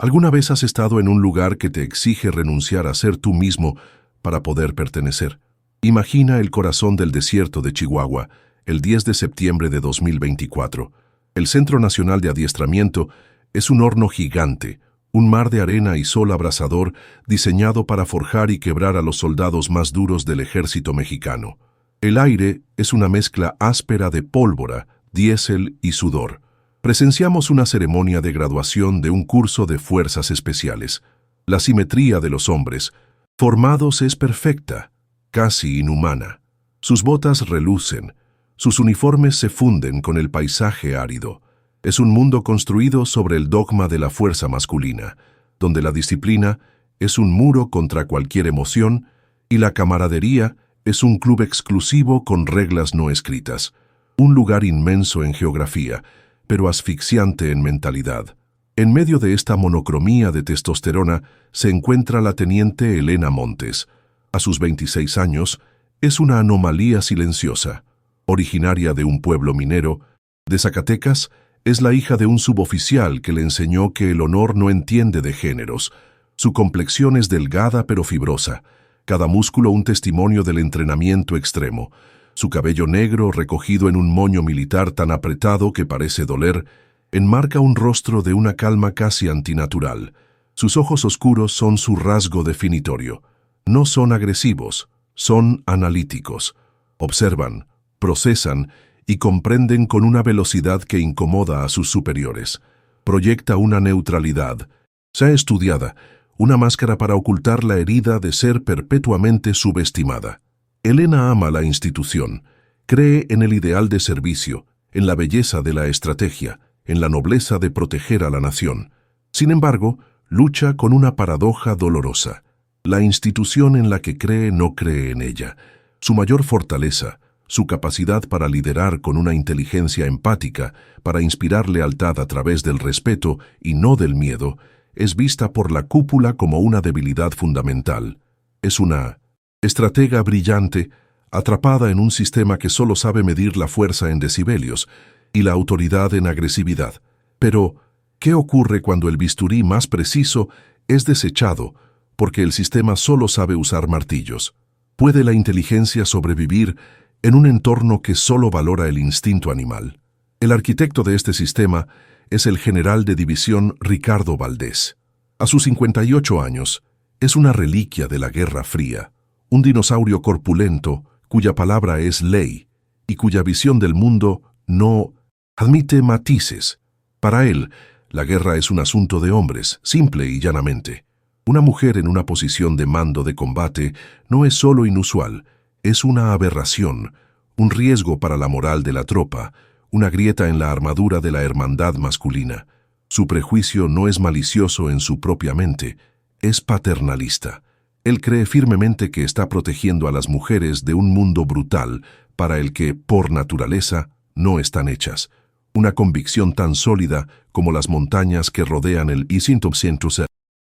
¿Alguna vez has estado en un lugar que te exige renunciar a ser tú mismo para poder pertenecer? Imagina el corazón del desierto de Chihuahua, el 10 de septiembre de 2024. El Centro Nacional de Adiestramiento es un horno gigante, un mar de arena y sol abrasador diseñado para forjar y quebrar a los soldados más duros del ejército mexicano. El aire es una mezcla áspera de pólvora, diésel y sudor. Presenciamos una ceremonia de graduación de un curso de fuerzas especiales. La simetría de los hombres formados es perfecta, casi inhumana. Sus botas relucen, sus uniformes se funden con el paisaje árido. Es un mundo construido sobre el dogma de la fuerza masculina, donde la disciplina es un muro contra cualquier emoción y la camaradería es un club exclusivo con reglas no escritas. Un lugar inmenso en geografía, pero asfixiante en mentalidad. En medio de esta monocromía de testosterona se encuentra la teniente Elena Montes. A sus 26 años, es una anomalía silenciosa. Originaria de un pueblo minero, de Zacatecas, es la hija de un suboficial que le enseñó que el honor no entiende de géneros. Su complexión es delgada pero fibrosa, cada músculo un testimonio del entrenamiento extremo. Su cabello negro, recogido en un moño militar tan apretado que parece doler, enmarca un rostro de una calma casi antinatural. Sus ojos oscuros son su rasgo definitorio. No son agresivos, son analíticos. Observan, procesan y comprenden con una velocidad que incomoda a sus superiores. Proyecta una neutralidad, sea estudiada, una máscara para ocultar la herida de ser perpetuamente subestimada. Elena ama la institución, cree en el ideal de servicio, en la belleza de la estrategia, en la nobleza de proteger a la nación. Sin embargo, lucha con una paradoja dolorosa. La institución en la que cree no cree en ella. Su mayor fortaleza, su capacidad para liderar con una inteligencia empática, para inspirar lealtad a través del respeto y no del miedo, es vista por la cúpula como una debilidad fundamental. Es una estratega brillante, atrapada en un sistema que solo sabe medir la fuerza en decibelios y la autoridad en agresividad. Pero, ¿qué ocurre cuando el bisturí más preciso es desechado porque el sistema solo sabe usar martillos? ¿Puede la inteligencia sobrevivir en un entorno que solo valora el instinto animal? El arquitecto de este sistema es el general de división Ricardo Valdés. A sus 58 años, es una reliquia de la Guerra Fría, un dinosaurio corpulento cuya palabra es ley y cuya visión del mundo no admite matices. Para él, la guerra es un asunto de hombres, simple y llanamente. Una mujer en una posición de mando de combate no es solo inusual, es una aberración, un riesgo para la moral de la tropa, una grieta en la armadura de la hermandad masculina. Su prejuicio no es malicioso en su propia mente, es paternalista. Él cree firmemente que está protegiendo a las mujeres de un mundo brutal para el que, por naturaleza, no están hechas. Una convicción tan sólida como las montañas que rodean el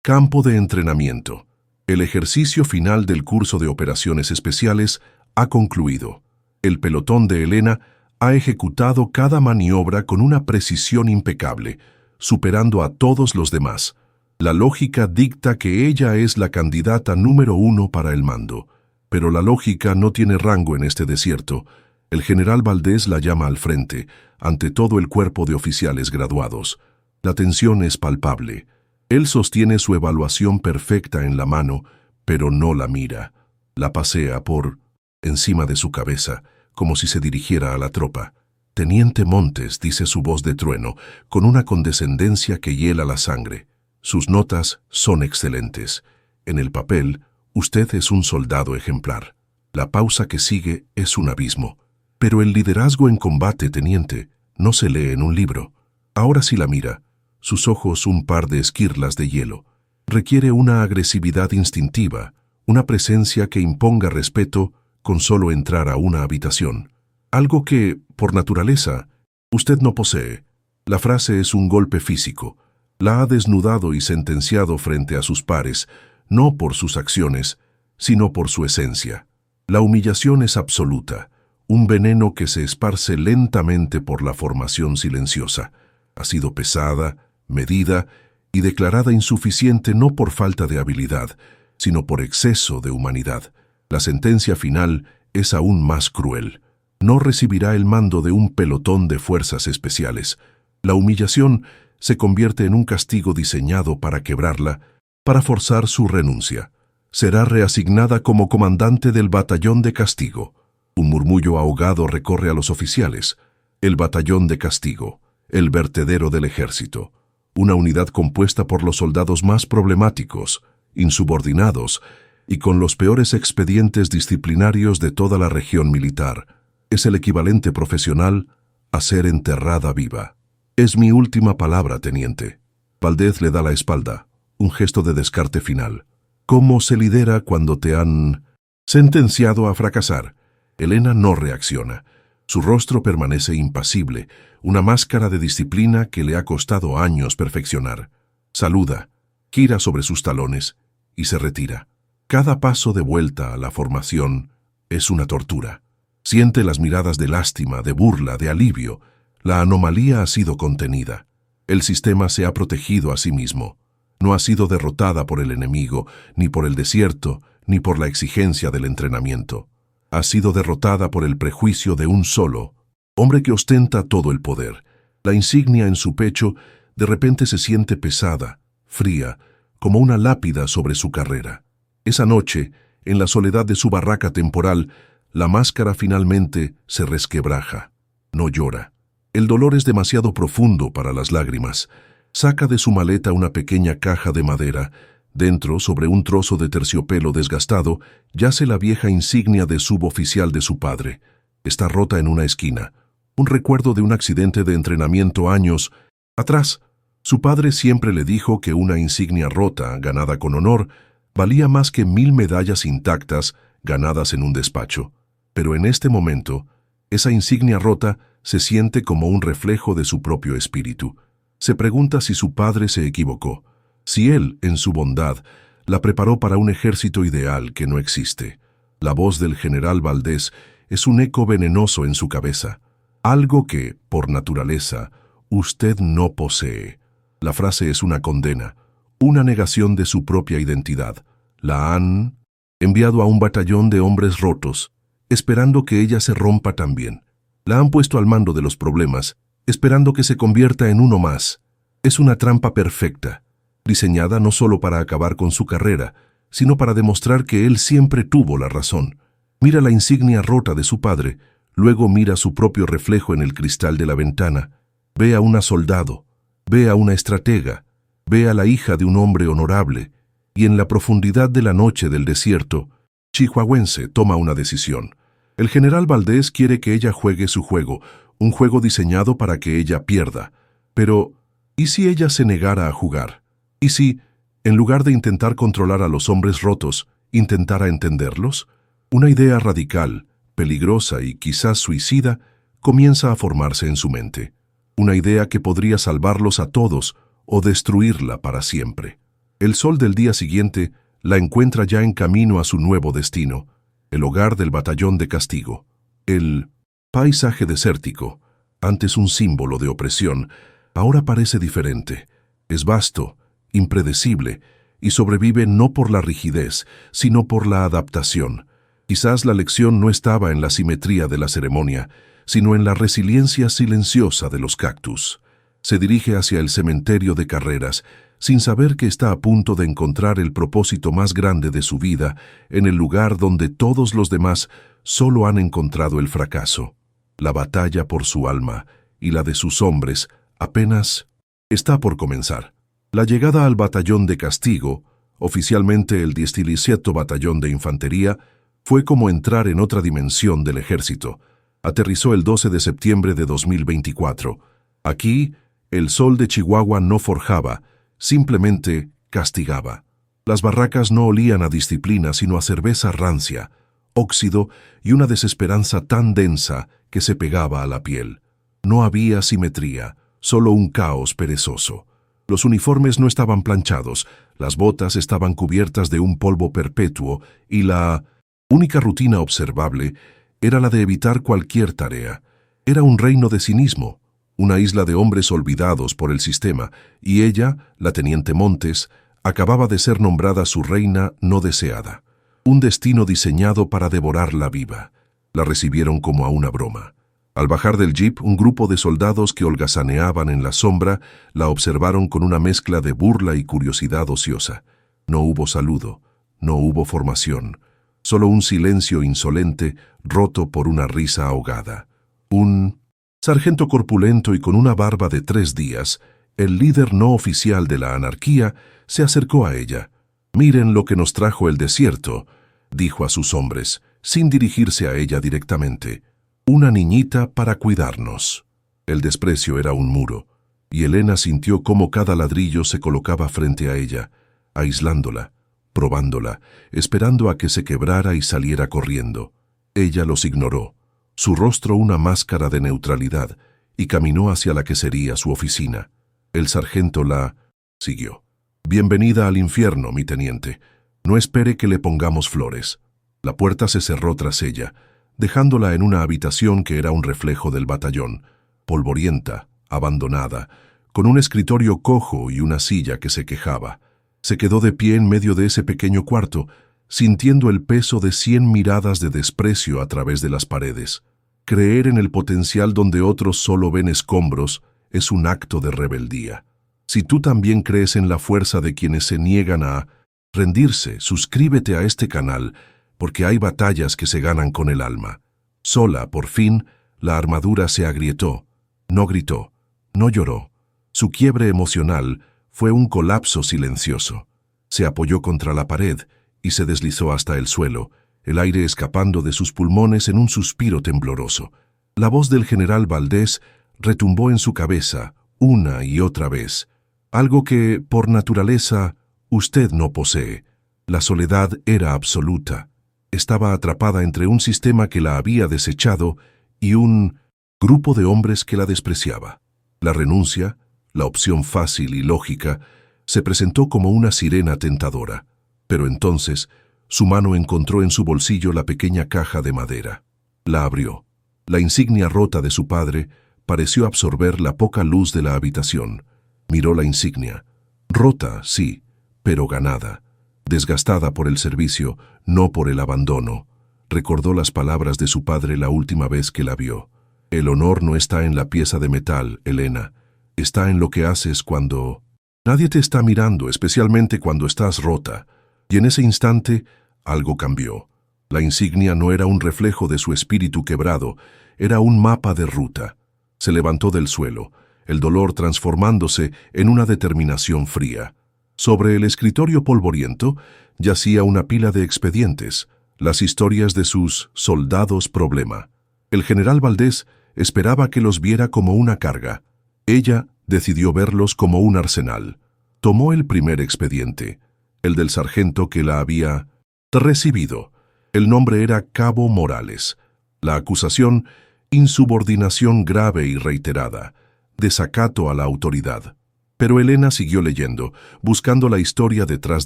campo de entrenamiento. El ejercicio final del curso de operaciones especiales ha concluido. El pelotón de Elena ha ejecutado cada maniobra con una precisión impecable, superando a todos los demás. La lógica dicta que ella es la candidata número 1 para el mando, pero la lógica no tiene rango en este desierto. El general Valdés la llama al frente, ante todo el cuerpo de oficiales graduados. La tensión es palpable. Él sostiene su evaluación perfecta en la mano, pero no la mira. La pasea por encima de su cabeza, como si se dirigiera a la tropa. «Teniente Montes», dice su voz de trueno, con una condescendencia que hiela la sangre. Sus notas son excelentes. En el papel, usted es un soldado ejemplar. La pausa que sigue es un abismo. Pero el liderazgo en combate, teniente, no se lee en un libro. Ahora sí la mira. Sus ojos un par de esquirlas de hielo. Requiere una agresividad instintiva, una presencia que imponga respeto con solo entrar a una habitación. Algo que, por naturaleza, usted no posee. La frase es un golpe físico. La ha desnudado y sentenciado frente a sus pares, no por sus acciones, sino por su esencia. La humillación es absoluta, un veneno que se esparce lentamente por la formación silenciosa. Ha sido pesada, medida y declarada insuficiente no por falta de habilidad, sino por exceso de humanidad. La sentencia final es aún más cruel. No recibirá el mando de un pelotón de fuerzas especiales. La humillación se convierte en un castigo diseñado para quebrarla, para forzar su renuncia. Será reasignada como comandante del batallón de castigo. Un murmullo ahogado recorre a los oficiales. El batallón de castigo, el vertedero del ejército. Una unidad compuesta por los soldados más problemáticos, insubordinados y con los peores expedientes disciplinarios de toda la región militar. Es el equivalente profesional a ser enterrada viva. Es mi última palabra, teniente. Valdez le da la espalda, un gesto de descarte final. ¿Cómo se lidera cuando te han sentenciado a fracasar? Elena no reacciona. Su rostro permanece impasible, una máscara de disciplina que le ha costado años perfeccionar. Saluda, gira sobre sus talones y se retira. Cada paso de vuelta a la formación es una tortura. Siente las miradas de lástima, de burla, de alivio. La anomalía ha sido contenida. El sistema se ha protegido a sí mismo. No ha sido derrotada por el enemigo, ni por el desierto, ni por la exigencia del entrenamiento. Ha sido derrotada por el prejuicio de un solo hombre que ostenta todo el poder. La insignia en su pecho de repente se siente pesada, fría, como una lápida sobre su carrera. Esa noche, en la soledad de su barraca temporal, la máscara finalmente se resquebraja. No llora. El dolor es demasiado profundo para las lágrimas. Saca de su maleta una pequeña caja de madera. Dentro, sobre un trozo de terciopelo desgastado, yace la vieja insignia de suboficial de su padre. Está rota en una esquina. Un recuerdo de un accidente de entrenamiento años atrás. Su padre siempre le dijo que una insignia rota, ganada con honor, valía más que 1000 medallas intactas ganadas en un despacho. Pero en este momento, esa insignia rota se siente como un reflejo de su propio espíritu. Se pregunta si su padre se equivocó, si él, en su bondad, la preparó para un ejército ideal que no existe. La voz del general Valdez es un eco venenoso en su cabeza, algo que, por naturaleza, usted no posee. La frase es una condena, una negación de su propia identidad. La han enviado a un batallón de hombres rotos, esperando que ella se rompa también. La han puesto al mando de los problemas, esperando que se convierta en uno más. Es una trampa perfecta, diseñada no solo para acabar con su carrera, sino para demostrar que él siempre tuvo la razón. Mira la insignia rota de su padre, luego mira su propio reflejo en el cristal de la ventana. Ve a una soldado, ve a una estratega, ve a la hija de un hombre honorable, y en la profundidad de la noche del desierto, chihuahuense toma una decisión. El general Valdez quiere que ella juegue su juego, un juego diseñado para que ella pierda. Pero, ¿y si ella se negara a jugar? ¿Y si, en lugar de intentar controlar a los hombres rotos, intentara entenderlos? Una idea radical, peligrosa y quizás suicida comienza a formarse en su mente. Una idea que podría salvarlos a todos o destruirla para siempre. El sol del día siguiente la encuentra ya en camino a su nuevo destino, el hogar del batallón de castigo. El paisaje desértico, antes un símbolo de opresión, ahora parece diferente. Es vasto, impredecible, y sobrevive no por la rigidez, sino por la adaptación. Quizás la lección no estaba en la simetría de la ceremonia, sino en la resiliencia silenciosa de los cactus. Se dirige hacia el cementerio de carreras, sin saber que está a punto de encontrar el propósito más grande de su vida en el lugar donde todos los demás solo han encontrado el fracaso. La batalla por su alma y la de sus hombres apenas está por comenzar. La llegada al batallón de castigo, oficialmente el 17º Batallón de Infantería, fue como entrar en otra dimensión del ejército. Aterrizó el 12 de septiembre de 2024. Aquí, el sol de Chihuahua no forjaba, simplemente castigaba. Las barracas no olían a disciplina sino a cerveza rancia, óxido y una desesperanza tan densa que se pegaba a la piel. No había simetría, solo un caos perezoso. Los uniformes no estaban planchados, las botas estaban cubiertas de un polvo perpetuo y la única rutina observable era la de evitar cualquier tarea. Era un reino de cinismo, una isla de hombres olvidados por el sistema, y ella, la teniente Montes, acababa de ser nombrada su reina no deseada. Un destino diseñado para devorarla viva. La recibieron como a una broma. Al bajar del jeep, un grupo de soldados que holgazaneaban en la sombra la observaron con una mezcla de burla y curiosidad ociosa. No hubo saludo, no hubo formación, solo un silencio insolente roto por una risa ahogada. Un sargento corpulento y con una barba de 3 días, el líder no oficial de la anarquía, se acercó a ella. «Miren lo que nos trajo el desierto», dijo a sus hombres, sin dirigirse a ella directamente. «Una niñita para cuidarnos». El desprecio era un muro, y Elena sintió cómo cada ladrillo se colocaba frente a ella, aislándola, probándola, esperando a que se quebrara y saliera corriendo. Ella los ignoró, su rostro una máscara de neutralidad, y caminó hacia la que sería su oficina. El sargento la siguió. «Bienvenida al infierno, mi teniente. No espere que le pongamos flores». La puerta se cerró tras ella, dejándola en una habitación que era un reflejo del batallón, polvorienta, abandonada, con un escritorio cojo y una silla que se quejaba. Se quedó de pie en medio de ese pequeño cuarto, sintiendo el peso de 100 miradas de desprecio a través de las paredes. Creer en el potencial donde otros solo ven escombros es un acto de rebeldía. Si tú también crees en la fuerza de quienes se niegan a rendirse, suscríbete a este canal, porque hay batallas que se ganan con el alma. Sola, por fin, la armadura se agrietó. No gritó, no lloró. Su quiebre emocional fue un colapso silencioso. Se apoyó contra la pared y se deslizó hasta el suelo, el aire escapando de sus pulmones en un suspiro tembloroso. La voz del general Valdés retumbó en su cabeza una y otra vez. Algo que, por naturaleza, usted no posee. La soledad era absoluta. Estaba atrapada entre un sistema que la había desechado y un grupo de hombres que la despreciaba. La renuncia, la opción fácil y lógica, se presentó como una sirena tentadora. Pero entonces, su mano encontró en su bolsillo la pequeña caja de madera. La abrió. La insignia rota de su padre pareció absorber la poca luz de la habitación. Miró la insignia. Rota, sí, pero ganada. Desgastada por el servicio, no por el abandono. Recordó las palabras de su padre la última vez que la vio. El honor no está en la pieza de metal, Elena. Está en lo que haces cuando nadie te está mirando, especialmente cuando estás rota. Y en ese instante, algo cambió. La insignia no era un reflejo de su espíritu quebrado, era un mapa de ruta. Se levantó del suelo, el dolor transformándose en una determinación fría. Sobre el escritorio polvoriento yacía una pila de expedientes, las historias de sus soldados problema. El general Valdés esperaba que los viera como una carga. Ella decidió verlos como un arsenal. Tomó el primer expediente, el del sargento que la había recibido. El nombre era Cabo Morales. La acusación, insubordinación grave y reiterada, desacato a la autoridad. Pero Elena siguió leyendo, buscando la historia detrás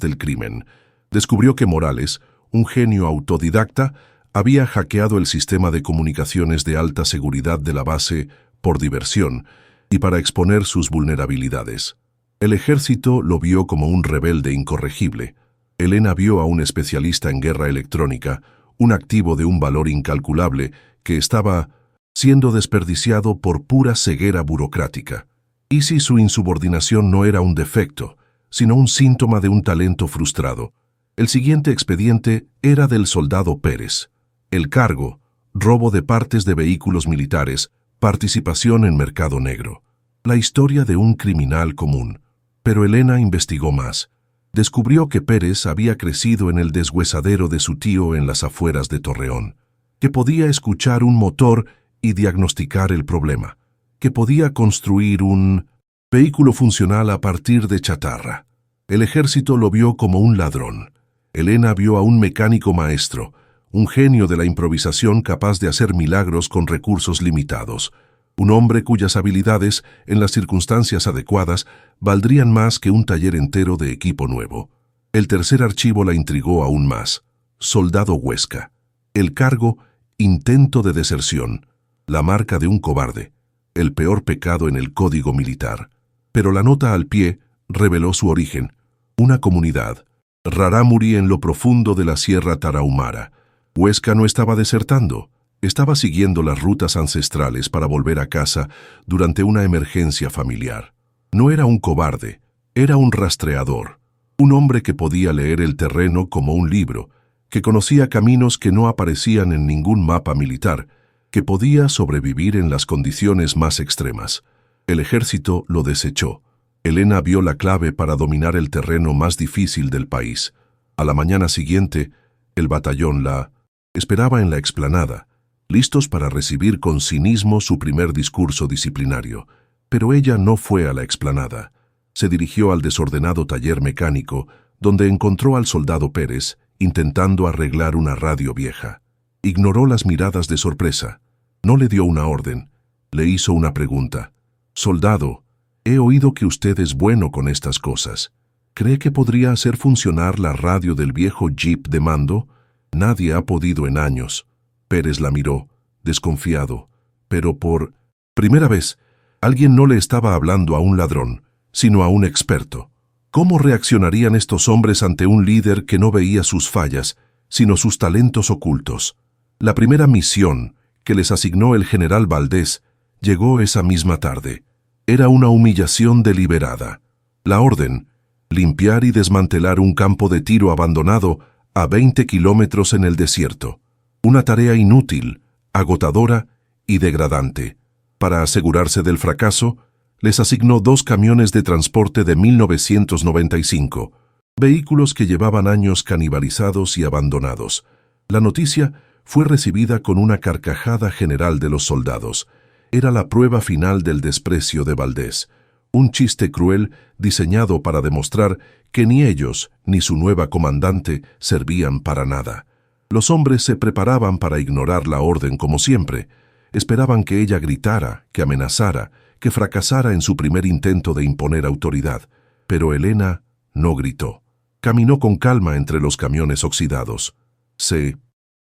del crimen. Descubrió que Morales, un genio autodidacta, había hackeado el sistema de comunicaciones de alta seguridad de la base por diversión y para exponer sus vulnerabilidades. El ejército lo vio como un rebelde incorregible. Elena vio a un especialista en guerra electrónica, un activo de un valor incalculable que estaba siendo desperdiciado por pura ceguera burocrática. ¿Y si su insubordinación no era un defecto, sino un síntoma de un talento frustrado? El siguiente expediente era del soldado Pérez. El cargo, robo de partes de vehículos militares, participación en mercado negro. La historia de un criminal común. Pero Elena investigó más. Descubrió que Pérez había crecido en el deshuesadero de su tío en las afueras de Torreón, que podía escuchar un motor y diagnosticar el problema, que podía construir un vehículo funcional a partir de chatarra. El ejército lo vio como un ladrón. Elena vio a un mecánico maestro, un genio de la improvisación capaz de hacer milagros con recursos limitados, un hombre cuyas habilidades, en las circunstancias adecuadas, valdrían más que un taller entero de equipo nuevo. El tercer archivo la intrigó aún más. Soldado Huesca. El cargo, intento de deserción. La marca de un cobarde. el peor pecado en el código militar. Pero la nota al pie reveló su origen, una comunidad, Rarámuri en lo profundo de la Sierra Tarahumara. Huesca no estaba desertando, estaba siguiendo las rutas ancestrales para volver a casa durante una emergencia familiar. No era un cobarde, era un rastreador, un hombre que podía leer el terreno como un libro, que conocía caminos que no aparecían en ningún mapa militar, que podía sobrevivir en las condiciones más extremas. El ejército lo desechó. Elena vio la clave para dominar el terreno más difícil del país. A la mañana siguiente, el batallón la esperaba en la explanada, listos para recibir con cinismo su primer discurso disciplinario. Pero ella no fue a la explanada. Se dirigió al desordenado taller mecánico, donde encontró al soldado Pérez intentando arreglar una radio vieja. Ignoró las miradas de sorpresa. No le dio una orden. Le hizo una pregunta. «Soldado, he oído que usted es bueno con estas cosas. ¿Cree que podría hacer funcionar la radio del viejo jeep de mando? Nadie ha podido en años». Pérez la miró, desconfiado. Pero por primera vez, alguien no le estaba hablando a un ladrón, sino a un experto. ¿Cómo reaccionarían estos hombres ante un líder que no veía sus fallas, sino sus talentos ocultos? La primera misión que les asignó el general Valdés llegó esa misma tarde. Era una humillación deliberada. La orden: limpiar y desmantelar un campo de tiro abandonado a 20 kilómetros en el desierto. Una tarea inútil, agotadora y degradante. Para asegurarse del fracaso, les asignó 2 camiones de transporte de 1995, vehículos que llevaban años canibalizados y abandonados. La noticia fue recibida con una carcajada general de los soldados. Era la prueba final del desprecio de Valdés, un chiste cruel diseñado para demostrar que ni ellos ni su nueva comandante servían para nada. Los hombres se preparaban para ignorar la orden como siempre. Esperaban que ella gritara, que amenazara, que fracasara en su primer intento de imponer autoridad. Pero Elena no gritó. Caminó con calma entre los camiones oxidados. Se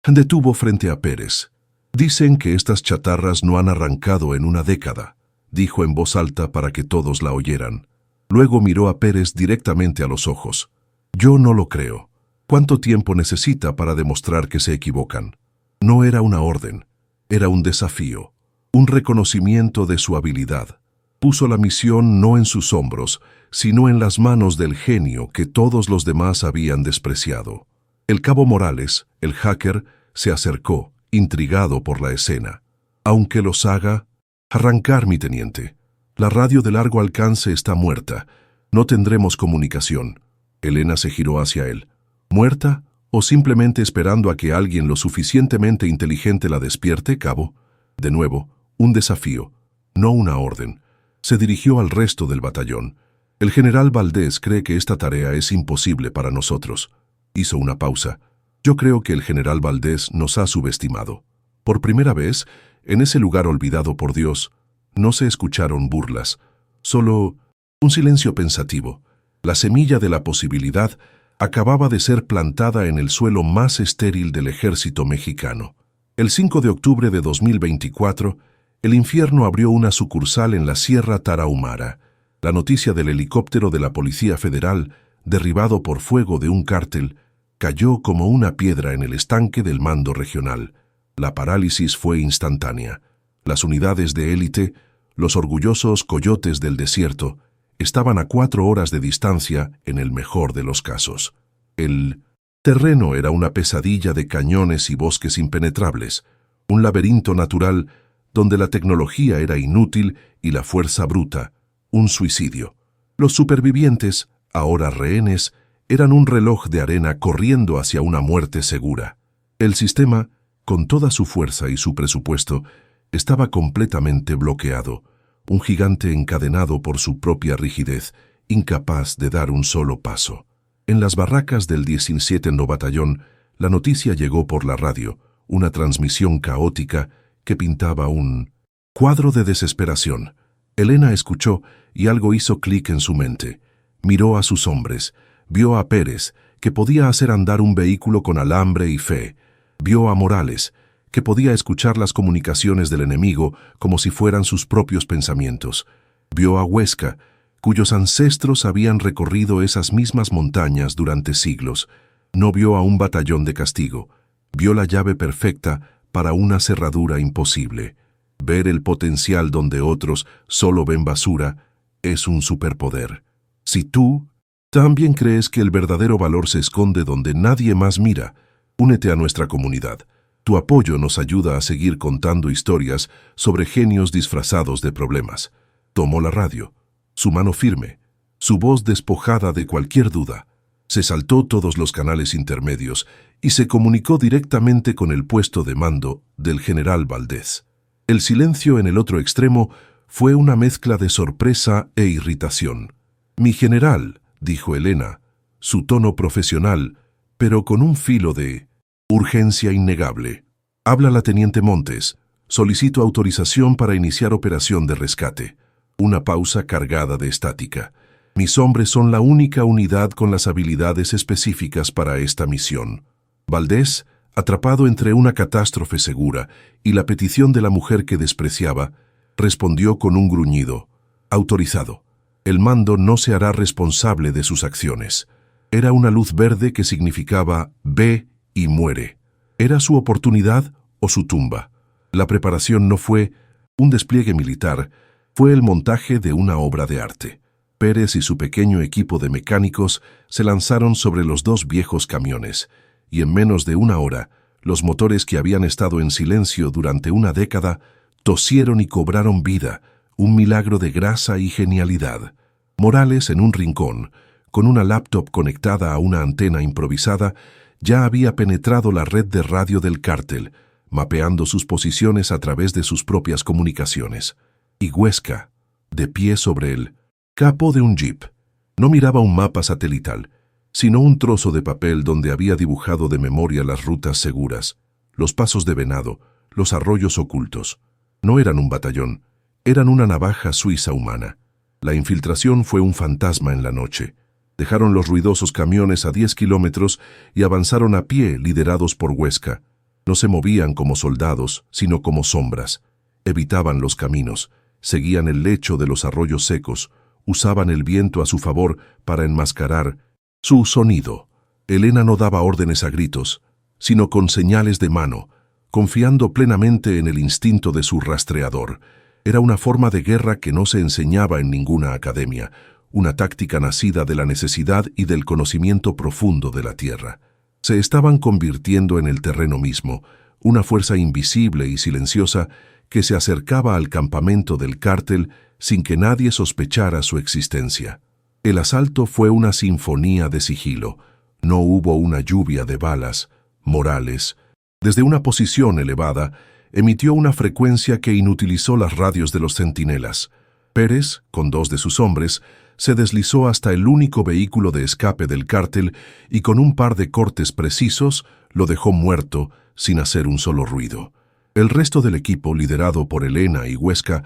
detuvo frente a Pérez. «Dicen que estas chatarras no han arrancado en una década», dijo en voz alta para que todos la oyeran. Luego miró a Pérez directamente a los ojos. «Yo no lo creo. ¿Cuánto tiempo necesita para demostrar que se equivocan?» No era una orden, era un desafío, un reconocimiento de su habilidad. Puso la misión no en sus hombros, sino en las manos del genio que todos los demás habían despreciado. El cabo Morales, el hacker, se acercó, intrigado por la escena. «Aunque los haga arrancar, mi teniente. La radio de largo alcance está muerta. No tendremos comunicación». Elena se giró hacia él. «¿Muerta o simplemente esperando a que alguien lo suficientemente inteligente la despierte, cabo?» De nuevo, un desafío, no una orden. Se dirigió al resto del batallón. «El general Valdés cree que esta tarea es imposible para nosotros». Hizo una pausa. «Yo creo que el general Valdés nos ha subestimado». Por primera vez, en ese lugar olvidado por Dios, no se escucharon burlas, solo un silencio pensativo. La semilla de la posibilidad acababa de ser plantada en el suelo más estéril del ejército mexicano. El 5 de octubre de 2024, el infierno abrió una sucursal en la Sierra Tarahumara. La noticia del helicóptero de la Policía Federal, derribado por fuego de un cártel, cayó como una piedra en el estanque del mando regional. La parálisis fue instantánea. Las unidades de élite, los orgullosos coyotes del desierto, estaban a 4 horas de distancia en el mejor de los casos. El terreno era una pesadilla de cañones y bosques impenetrables, un laberinto natural donde la tecnología era inútil y la fuerza bruta, un suicidio. Los supervivientes, ahora rehenes, eran un reloj de arena corriendo hacia una muerte segura. El sistema, con toda su fuerza y su presupuesto, estaba completamente bloqueado, un gigante encadenado por su propia rigidez, incapaz de dar un solo paso. En las barracas del 17 Batallón, la noticia llegó por la radio, una transmisión caótica que pintaba un cuadro de desesperación. Elena escuchó y algo hizo clic en su mente. Miró a sus hombres, vio a Pérez, que podía hacer andar un vehículo con alambre y fe, vio a Morales, que podía escuchar las comunicaciones del enemigo como si fueran sus propios pensamientos. Vio a Huesca, cuyos ancestros habían recorrido esas mismas montañas durante siglos. No vio a un batallón de castigo. Vio la llave perfecta para una cerradura imposible. Ver el potencial donde otros solo ven basura es un superpoder. Si tú también crees que el verdadero valor se esconde donde nadie más mira, únete a nuestra comunidad. Tu apoyo nos ayuda a seguir contando historias sobre genios disfrazados de problemas. Tomó la radio, su mano firme, su voz despojada de cualquier duda. Se saltó todos los canales intermedios y se comunicó directamente con el puesto de mando del general Valdés. El silencio en el otro extremo fue una mezcla de sorpresa e irritación. «Mi general», dijo Elena, su tono profesional, pero con un filo de urgencia innegable. «Habla la teniente Montes. Solicito autorización para iniciar operación de rescate». Una pausa cargada de estática. «Mis hombres son la única unidad con las habilidades específicas para esta misión». Valdés, atrapado entre una catástrofe segura y la petición de la mujer que despreciaba, respondió con un gruñido. «Autorizado. El mando no se hará responsable de sus acciones». Era una luz verde que significaba «ve y muere». ¿Era su oportunidad o su tumba? La preparación no fue un despliegue militar, fue el montaje de una obra de arte. Pérez y su pequeño equipo de mecánicos se lanzaron sobre los dos viejos camiones, y en menos de una hora, los motores que habían estado en silencio durante una década tosieron y cobraron vida, un milagro de grasa y genialidad. Morales, en un rincón, con una laptop conectada a una antena improvisada, ya había penetrado la red de radio del cártel, mapeando sus posiciones a través de sus propias comunicaciones. Y Huesca, de pie sobre el capó de un jeep, no miraba un mapa satelital, sino un trozo de papel donde había dibujado de memoria las rutas seguras, los pasos de venado, los arroyos ocultos. No eran un batallón, eran una navaja suiza humana. La infiltración fue un fantasma en la noche. Dejaron los ruidosos camiones a 10 kilómetros y avanzaron a pie, liderados por Huesca. No se movían como soldados, sino como sombras. Evitaban los caminos, seguían el lecho de los arroyos secos, usaban el viento a su favor para enmascarar su sonido. Elena no daba órdenes a gritos, sino con señales de mano, confiando plenamente en el instinto de su rastreador. Era una forma de guerra que no se enseñaba en ninguna academia, una táctica nacida de la necesidad y del conocimiento profundo de la tierra. Se estaban convirtiendo en el terreno mismo, una fuerza invisible y silenciosa que se acercaba al campamento del cártel sin que nadie sospechara su existencia. El asalto fue una sinfonía de sigilo. No hubo una lluvia de balas. Morales, desde una posición elevada, emitió una frecuencia que inutilizó las radios de los centinelas. Pérez, con 2 de sus hombres, se deslizó hasta el único vehículo de escape del cártel y con un par de cortes precisos lo dejó muerto sin hacer un solo ruido. El resto del equipo, liderado por Elena y Huesca,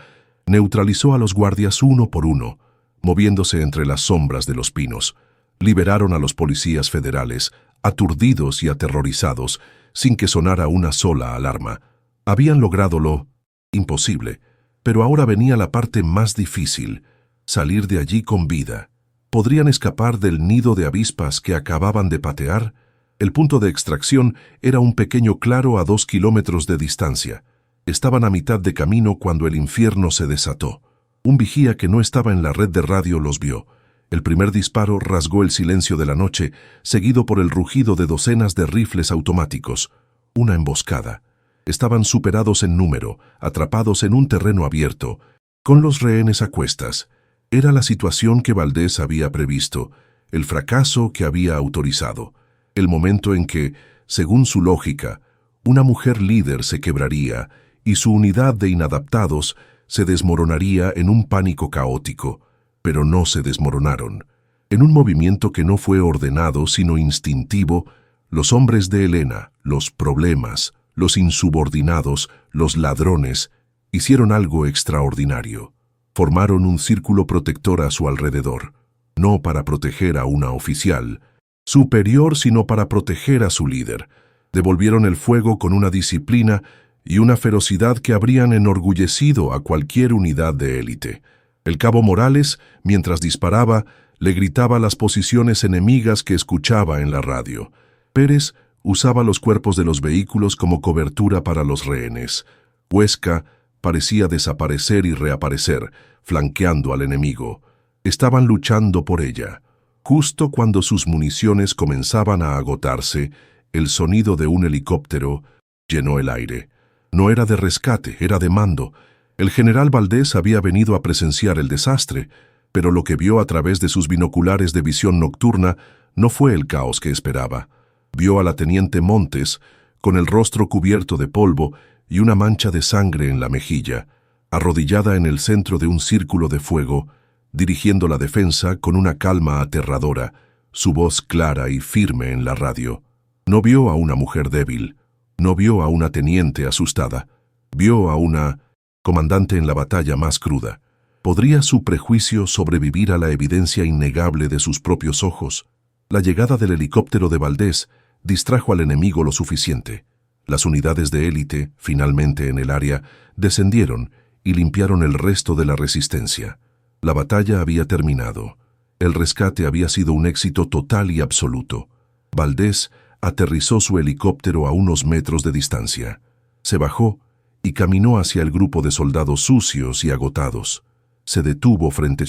neutralizó a los guardias uno por uno, moviéndose entre las sombras de los pinos. Liberaron a los policías federales, aturdidos y aterrorizados, sin que sonara una sola alarma. Habían logrado lo imposible, pero ahora venía la parte más difícil: salir de allí con vida. ¿Podrían escapar del nido de avispas que acababan de patear? El punto de extracción era un pequeño claro a 2 kilómetros de distancia. Estaban a mitad de camino cuando el infierno se desató. Un vigía que no estaba en la red de radio los vio. El primer disparo rasgó el silencio de la noche, seguido por el rugido de docenas de rifles automáticos. Una emboscada. Estaban superados en número, atrapados en un terreno abierto, con los rehenes a cuestas. Era la situación que Valdés había previsto, el fracaso que había autorizado, el momento en que, según su lógica, una mujer líder se quebraría y su unidad de inadaptados se desmoronaría en un pánico caótico, pero no se desmoronaron. En un movimiento que no fue ordenado sino instintivo, los hombres de Elena, los problemas, los insubordinados, los ladrones, hicieron algo extraordinario. Formaron un círculo protector a su alrededor, no para proteger a una oficial superior, sino para proteger a su líder. Devolvieron el fuego con una disciplina y una ferocidad que habrían enorgullecido a cualquier unidad de élite. El cabo Morales, mientras disparaba, le gritaba las posiciones enemigas que escuchaba en la radio. Pérez usaba los cuerpos de los vehículos como cobertura para los rehenes. Huesca parecía desaparecer y reaparecer, flanqueando al enemigo. Estaban luchando por ella. Justo cuando sus municiones comenzaban a agotarse, el sonido de un helicóptero llenó el aire. No era de rescate, era de mando. El general Valdés había venido a presenciar el desastre, pero lo que vio a través de sus binoculares de visión nocturna no fue el caos que esperaba. Vio a la teniente Montes, con el rostro cubierto de polvo y una mancha de sangre en la mejilla, arrodillada en el centro de un círculo de fuego, dirigiendo la defensa con una calma aterradora, su voz clara y firme en la radio. No vio a una mujer débil, no vio a una teniente asustada, vio a una comandante en la batalla más cruda. ¿Podría su prejuicio sobrevivir a la evidencia innegable de sus propios ojos? La llegada del helicóptero de Valdés distrajo al enemigo lo suficiente. Las unidades de élite, finalmente en el área, descendieron y limpiaron el resto de la resistencia. La batalla había terminado. El rescate había sido un éxito total y absoluto. Valdés aterrizó su helicóptero a unos metros de distancia. Se bajó y caminó hacia el grupo de soldados sucios y agotados. Se detuvo frente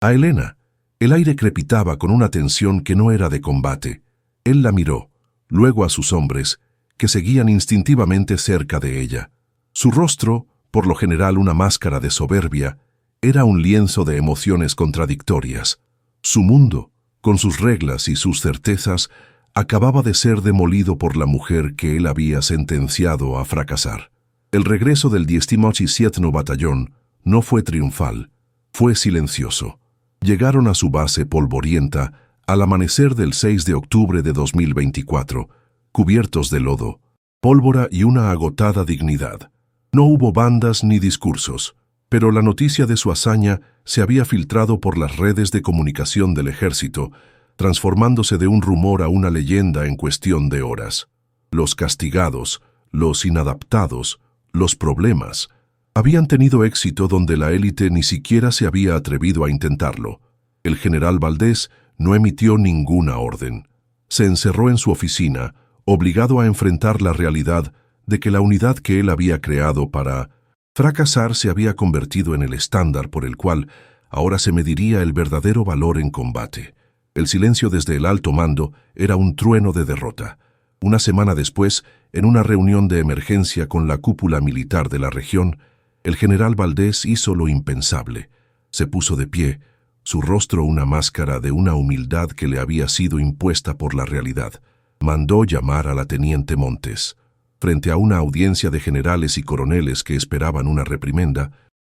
a Elena. El aire crepitaba con una tensión que no era de combate. Él la miró, luego a sus hombres, que seguían instintivamente cerca de ella. Su rostro, por lo general una máscara de soberbia, era un lienzo de emociones contradictorias. Su mundo, con sus reglas y sus certezas, acababa de ser demolido por la mujer que él había sentenciado a fracasar. El regreso del 17 Batallón no fue triunfal, fue silencioso. Llegaron a su base polvorienta al amanecer del 6 de octubre de 2024, cubiertos de lodo, pólvora y una agotada dignidad. No hubo bandas ni discursos, pero la noticia de su hazaña se había filtrado por las redes de comunicación del ejército, transformándose de un rumor a una leyenda en cuestión de horas. Los castigados, los inadaptados, los problemas, habían tenido éxito donde la élite ni siquiera se había atrevido a intentarlo. El general Valdés no emitió ninguna orden. Se encerró en su oficina, obligado a enfrentar la realidad de que la unidad que él había creado para fracasar se había convertido en el estándar por el cual ahora se mediría el verdadero valor en combate. El silencio desde el alto mando era un trueno de derrota. Una semana después, en una reunión de emergencia con la cúpula militar de la región, el general Valdés hizo lo impensable. Se puso de pie, su rostro una máscara de una humildad que le había sido impuesta por la realidad. Mandó llamar a la teniente Montes. Frente a una audiencia de generales y coroneles que esperaban una reprimenda,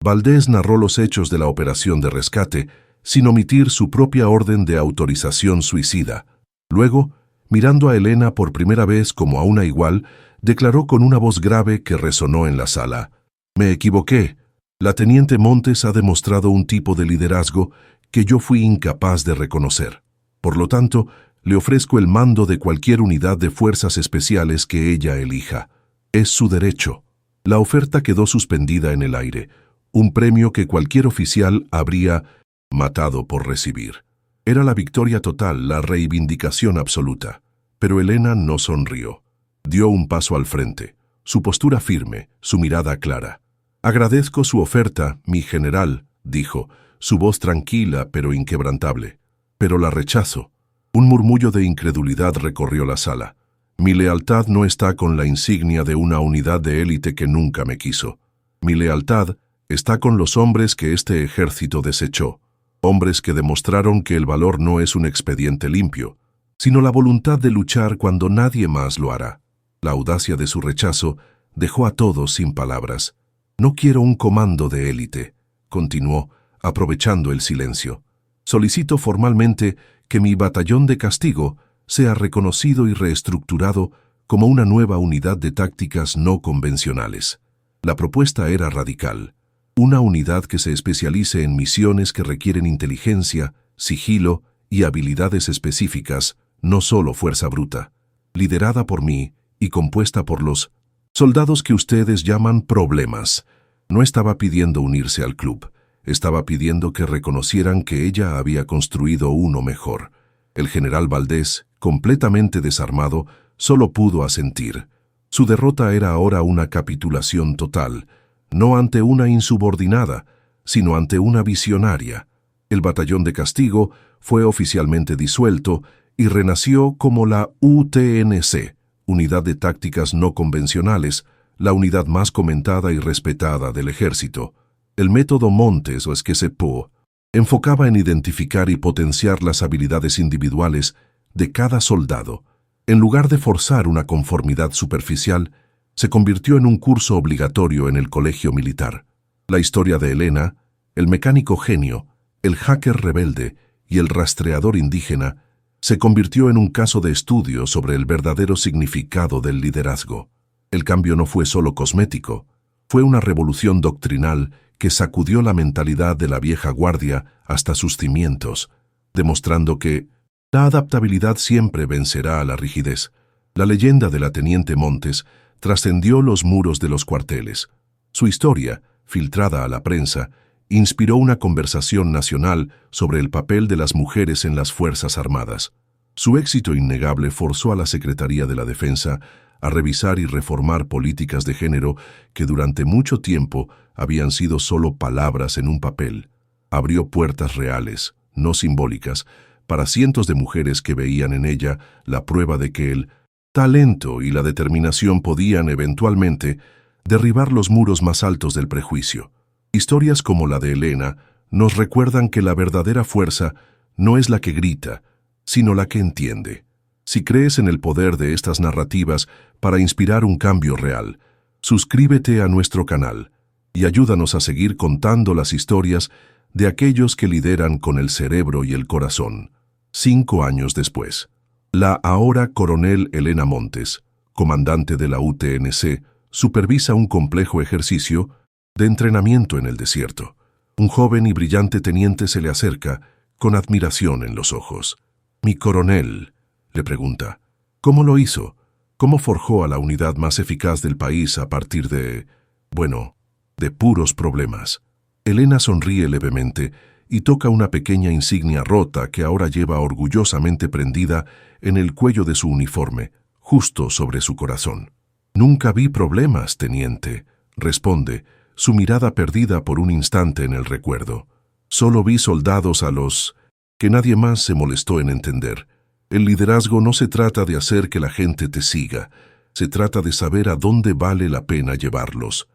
Valdés narró los hechos de la operación de rescate, sin omitir su propia orden de autorización suicida. Luego, mirando a Elena por primera vez como a una igual, declaró con una voz grave que resonó en la sala: «Me equivoqué. La teniente Montes ha demostrado un tipo de liderazgo que yo fui incapaz de reconocer. Por lo tanto, le ofrezco el mando de cualquier unidad de fuerzas especiales que ella elija. Es su derecho». La oferta quedó suspendida en el aire, un premio que cualquier oficial habría matado por recibir. Era la victoria total, la reivindicación absoluta. Pero Elena no sonrió. Dio un paso al frente, su postura firme, su mirada clara. «Agradezco su oferta, mi general», dijo, su voz tranquila pero inquebrantable. «Pero la rechazo». Un murmullo de incredulidad recorrió la sala. «Mi lealtad no está con la insignia de una unidad de élite que nunca me quiso. Mi lealtad está con los hombres que este ejército desechó. Hombres que demostraron que el valor no es un expediente limpio, sino la voluntad de luchar cuando nadie más lo hará». La audacia de su rechazo dejó a todos sin palabras. «No quiero un comando de élite», continuó, aprovechando el silencio. «Solicito formalmente que mi batallón de castigo sea reconocido y reestructurado como una nueva unidad de tácticas no convencionales». La propuesta era radical. Una unidad que se especialice en misiones que requieren inteligencia, sigilo y habilidades específicas, no solo fuerza bruta. Liderada por mí y compuesta por los soldados que ustedes llaman problemas. No estaba pidiendo unirse al club, estaba pidiendo que reconocieran que ella había construido uno mejor. El general Valdés, completamente desarmado, solo pudo asentir. Su derrota era ahora una capitulación total, no ante una insubordinada, sino ante una visionaria. El batallón de castigo fue oficialmente disuelto y renació como la UTNC, Unidad de Tácticas No Convencionales, la unidad más comentada y respetada del ejército. El método Montes o Esquecepó enfocaba en identificar y potenciar las habilidades individuales de cada soldado. En lugar de forzar una conformidad superficial, se convirtió en un curso obligatorio en el colegio militar. La historia de Elena, el mecánico genio, el hacker rebelde y el rastreador indígena se convirtió en un caso de estudio sobre el verdadero significado del liderazgo. El cambio no fue solo cosmético, fue una revolución doctrinal que sacudió la mentalidad de la vieja guardia hasta sus cimientos, demostrando que la adaptabilidad siempre vencerá a la rigidez. La leyenda de la teniente Montes trascendió los muros de los cuarteles. Su historia, filtrada a la prensa, inspiró una conversación nacional sobre el papel de las mujeres en las Fuerzas Armadas. Su éxito innegable forzó a la Secretaría de la Defensa a revisar y reformar políticas de género que durante mucho tiempo habían sido solo palabras en un papel. Abrió puertas reales, no simbólicas, para cientos de mujeres que veían en ella la prueba de que el talento y la determinación podían eventualmente derribar los muros más altos del prejuicio. Historias como la de Elena nos recuerdan que la verdadera fuerza no es la que grita, sino la que entiende. Si crees en el poder de estas narrativas para inspirar un cambio real, suscríbete a nuestro canal y ayúdanos a seguir contando las historias de aquellos que lideran con el cerebro y el corazón. 5 años después, la ahora coronel Elena Montes, comandante de la UTNC, supervisa un complejo ejercicio de entrenamiento en el desierto. Un joven y brillante teniente se le acerca, con admiración en los ojos. «Mi coronel», le pregunta, «¿cómo lo hizo? ¿Cómo forjó a la unidad más eficaz del país a partir de puros problemas?» Elena sonríe levemente y toca una pequeña insignia rota que ahora lleva orgullosamente prendida en el cuello de su uniforme, justo sobre su corazón. «Nunca vi problemas, teniente», responde, su mirada perdida por un instante en el recuerdo. «Solo vi soldados a los que nadie más se molestó en entender. El liderazgo no se trata de hacer que la gente te siga, se trata de saber a dónde vale la pena llevarlos».